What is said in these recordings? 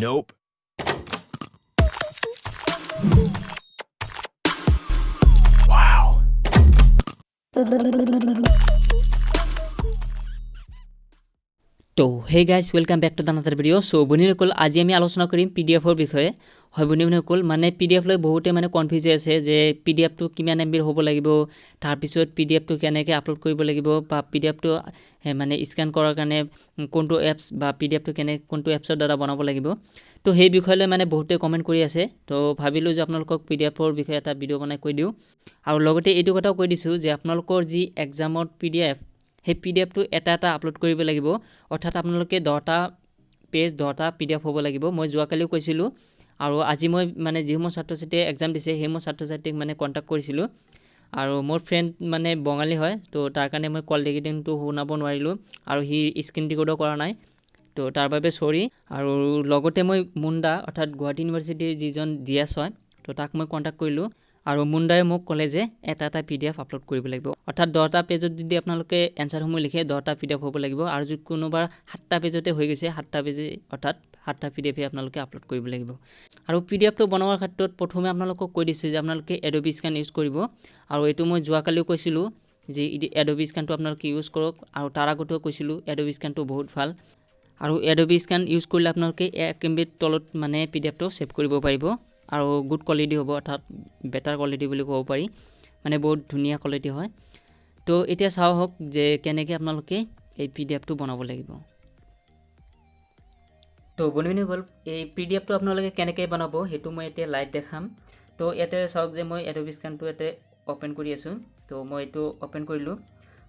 Nope. Wow. তো hey guys, welcome back to another video. So বন্ধুসকল আজি আমি আলোচনা কৰিম PDF ৰ বিষয়ে। হয় বন্ধুসকল মানে PDF লৈ বহুতে মানে কনফিউজ আছে যে PDF টো কিমান MB হ'ব লাগিব, তাৰ পিছত PDF টো কেনেকৈ আপলোড কৰিব লাগিব বা PDF টো মানে স্ক্যান কৰাৰ কাৰণে কোনটো এপছ বা PDF টো কোনটো এপছৰ দ্বাৰা বনাব লাগিব। তো সেই বিষয়লৈ মানে বহুতে কমেন্ট কৰি আছে। তো ভাবিলো যে আপোনালোকক PDF ৰ বিষয়ে এটা ভিডিও বনাই কৈ দিও আৰু লগতে এইটো কথাও কৈ দিছো যে আপোনালোকৰ যি এক্সামৰ PDF সেই PDF টো এটা আপলোড কৰিব লাগিব, অৰ্থাৎ আপোনালোকে 10টা পেজ 10টা PDF হ'ব লাগিব। মই যোৱাকালিও কৈছিলো আৰু আজি মই মানে যিসমূহ ছাত্ৰ-ছাত্ৰীয়ে এক্সাম দিছে সেইসমূহ ছাত্ৰ-ছাত্ৰীক মানে কন্টাক্ট কৰিছিলো আৰু মোৰ ফ্ৰেন্ড মানে বঙালী হয়, তো তাৰ কাৰণে মই কল ৰেকৰ্ডিংটো শুনাব নোৱাৰিলো আৰু হি স্ক্ৰীন ৰেকৰ্ডো কৰা নাই, তো তাৰ বাবে সৰি। আৰু লগতে মই মুণ্ডা অৰ্থাৎ গুৱাহাটী ইউনিভাৰ্চিটিৰ যিজন জিএছ হয়, তো তাক মই কন্টাক্ট কৰিলো আৰু মুণ্ডাই মোক ক'লে যে এটা PDF আপলোড কৰিব লাগিব, অৰ্থাৎ 10টা পেজত যদি আপোনালোকে এনসাৰসমূহ লিখে 10টা PDF হ'ব লাগিব আৰু যদি কোনোবা 7টা পেজতে হৈ গৈছে 7টা পেজ অৰ্থাৎ 7টা PDF আপোনালোকে আপলোড কৰিব লাগিব। আৰু PDF টো বনোৱাৰ ক্ষেত্ৰত প্ৰথমে আপোনালোকক কৈ দিছো যে আপোনালোকে Adobe Scan ইউজ কৰিব আৰু এটো মই যোৱাকালিও কৈছিলো যে Adobe Scan টো আপোনালোকে ইউজ কৰক আৰু তাৰ আগতেও কৈছিলো Adobe Scan টো বহুত ভাল আৰু Adobe Scan ইউজ কৰিলে আপোনালোকে 1 MB তলত মানে PDF টো সেভ কৰিব পাৰিব আৰু গুড কোৱালিটি হ'ব, অৰ্থাৎ বেটাৰ কোৱালিটি বুলি ক'ব পাৰি, মানে বহুত ধুনীয়া কোৱালিটি হয়। তো এতিয়া চাও হক যে কেনেকৈ আপোনালোকে এই PDF টো বনাব লাগিব। তো বন্ধুসকল এই PDF টো আপোনালোকে কেনেকৈ বনাব হেতু মই এতিয়া লাইভ দেখাম। তো ইয়াতে চাওক যে মই Adobe Scan টো ইয়াতে ওপেন কৰি আছো। তো মই এটো ওপেন কৰিলো,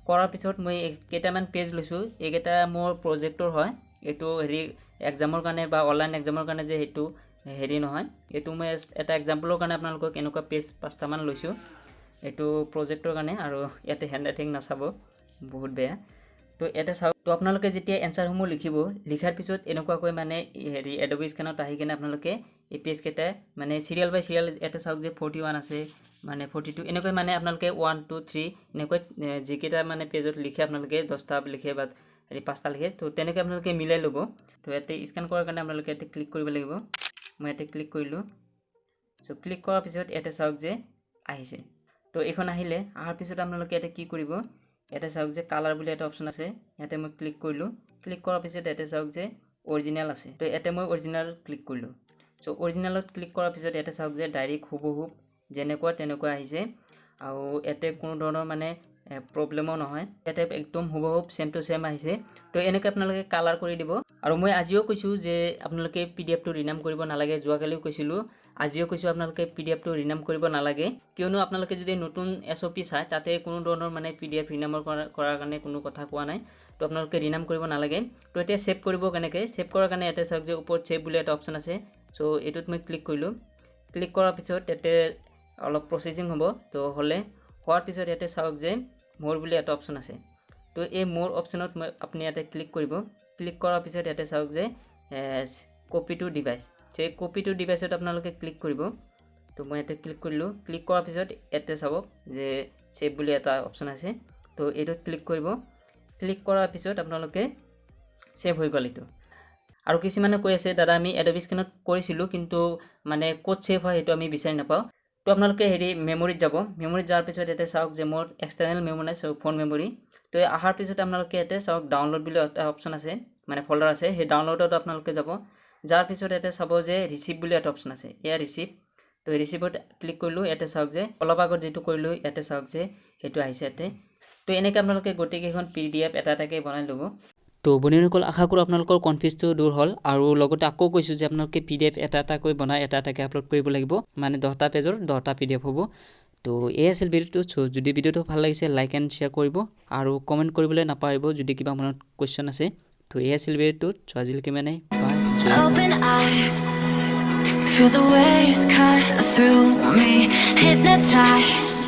কৰাৰ পিছত মই কেইটামান পেজ লৈছো, এইকেইটা মোৰ প্ৰজেক্টৰ হয়, এটো হেৰি এক্সামৰ কাৰণে বা অনলাইন এক্সামৰ কাৰণে যে হেতু হেৰি নহয়, এটো মই এটা এক্সাম্পলৰ কাৰণে আপোনালোকক এনেকুৱা পেজ 5টা মান লৈছো, এটো প্ৰজেক্টৰ কাৰণে আৰু ইয়াতে হ্যান্ডৰাইটিং নাচাব বহুত বেয়া। তো ইয়াতে চাওক, তো আপোনালোকে যেতিয়া এনসাৰসমূহ লিখিব, লিখাৰ পিছত এনেকুৱাকৈ মানে হেৰি Adobe Scanত আহি কিনে আপোনালোকে এই পেজ কেইটা মানে সিৰিয়াল বাই সিৰিয়াল ইয়াতে চাওক যে 41 আছে, মানে 42 এনেকৈ মানে আপোনালোকে 1 2 3 এনেকৈ যিকেইটা মানে পেজত লিখে আপোনালোকে 10টা লিখে বা হেৰি 5টা লিখে, তো তেনেকৈ আপোনালোকে মিলাই ল'ব। তো ইয়াতে স্ক্যান কৰাৰ কাৰণে আপোনালোকে ইয়াতে ক্লিক কৰিব লাগিব, মই ইয়াতে ক্লিক কৰিলো। সো ক্লিক কৰাৰ পিছত ইয়াতে চাওক যে আহিছে। তো এখন আহিলে আহাৰ পিছত আপোনালোকে ইয়াতে কি কৰিব, ইয়াতে চাওক যে কালাৰ বুলি এটা অপচন আছে, ইয়াতে মই ক্লিক কৰিলো। ক্লিক কৰাৰ পিছত ইয়াতে চাওক যে অৰিজিনাল আছে, তো ইয়াতে মই অৰিজিনাল ক্লিক কৰিলো। সো অৰিজিনালত ক্লিক কৰাৰ পিছত ইয়াতে চাওক যে ডাইৰেক্ট হুবহু যেনেকুৱা তেনেকুৱা আহিছে আৰু ইয়াতে কোনো ধৰণৰ মানে প্ৰবলেমও নহয়, ইয়াতে একদম হুবহু সেম টু সেম আহিছে। তো এনেকৈ আপোনালোকে কালাৰ কৰি দিব। আৰু মই আজিও কৈছো যে আপোনালোকে PDF টো ৰিনাম কৰিব নালাগে, যোৱাকালিও কৈছিলো আজিও কৈছো আপোনালোকে PDF টো ৰিনাম কৰিব নালাগে, কিয়নো আপোনালোকে যদি নতুন SOP চাই তাতে কোনো ধৰণৰ মানে PDF ৰিনামৰ কৰাৰ কাৰণে কোনো কথা কোৱা নাই, তো আপোনালোকে ৰিনাম কৰিব নালাগে। তো এতিয়া সেভ কৰিব কেনেকৈ, সেভ কৰাৰ কাৰণে ইয়াতে চাওক যে ওপৰত সেভ বুলি এটা অপচন আছে, সো এটোত মই ক্লিক কৰিলো। ক্লিক কৰাৰ পিছত ইয়াতে অলপ প্ৰসেসিং হ'ব, তো হলে হোৱাৰ পিছত ইয়াতে চাওক যে মোৰ বুলি এটা অপচন আছে, তো এই মোৰ অপচনত মই আপুনি ইয়াতে ক্লিক কৰিব। ক্লিক কৰাৰ পিছত ইয়াতে চাওক যে কপি টু ডিভাইস, সেই কপি টু ডিভাইসত আপোনালোকে ক্লিক কৰিব। তো মই ইয়াতে ক্লিক কৰিলো। ক্লিক কৰাৰ পিছত ইয়াতে চাব যে সেভ বুলি এটা অপচন আছে, তো এটোত ক্লিক কৰিব। ক্লিক কৰাৰ পিছত আপোনালোকে সেভ হৈ গ'ল এটো। আৰু কিছুমানে কৈ আছে দাদা আমি Adobe Scanত কৰিছিলো কিন্তু মানে ক'ত সেভ হয় হেতু আমি বিচাৰি নাপাও। তো আপোনালোকে হেৰি মেমৰিত যাব, মেমৰিত যাৰ পিছত ইয়াতে চাওক যে মোৰ এক্সটাৰ্নেল মেমৰি নাই, ফোন মেমৰি। তো আহাৰ পিছত আপোনালোকে ইয়াতে চাওক ডাউনলোড বুলি এটা অপচন আছে, মানে ফল্ডাৰ আছে, সেই ডাউনলোডত আপোনালোকে যাব। যাৰ পিছত ইয়াতে চাব যে ৰিসিভ বুলি এটা অপচন আছে, এয়া ৰিসিভ। তো ৰিসিভত ক্লিক কৰিলো, ইয়াতে চাওক যে অলপ আগত যেটো কৰিলো ইয়াতে চাওক যে হেতু আহিছে ইয়াতে। তো এনেকৈ আপোনালোকে গোটেইকেইখন PDF এটা এটাকৈ বনাই ল'ব। তো বন্ধুসকল আশা কৰো আপোনালোকৰ কনফিউজটো দূৰ হ'ল আৰু লগতে আকৌ কৈছো যে আপোনালোকে PDF এটা এটাকৈ বনাই এটা এটাকৈ আপলোড কৰিব লাগিব, মানে 10টা পেজৰ 10টা PDF হ'ব। তো এই আছিল ভিডিওটো। যদি ভিডিওটো ভাল লাগিছে লাইক এণ্ড শ্বেয়াৰ কৰিব আৰু কমেন্ট কৰিবলৈ নাপাহৰিব যদি কিবা মনত কোৱেশ্চন আছে। তো এই আছিল ভিডিওটো, আজিলৈকে মানে বাই। Open eye, feel the waves cut through me, hypnotized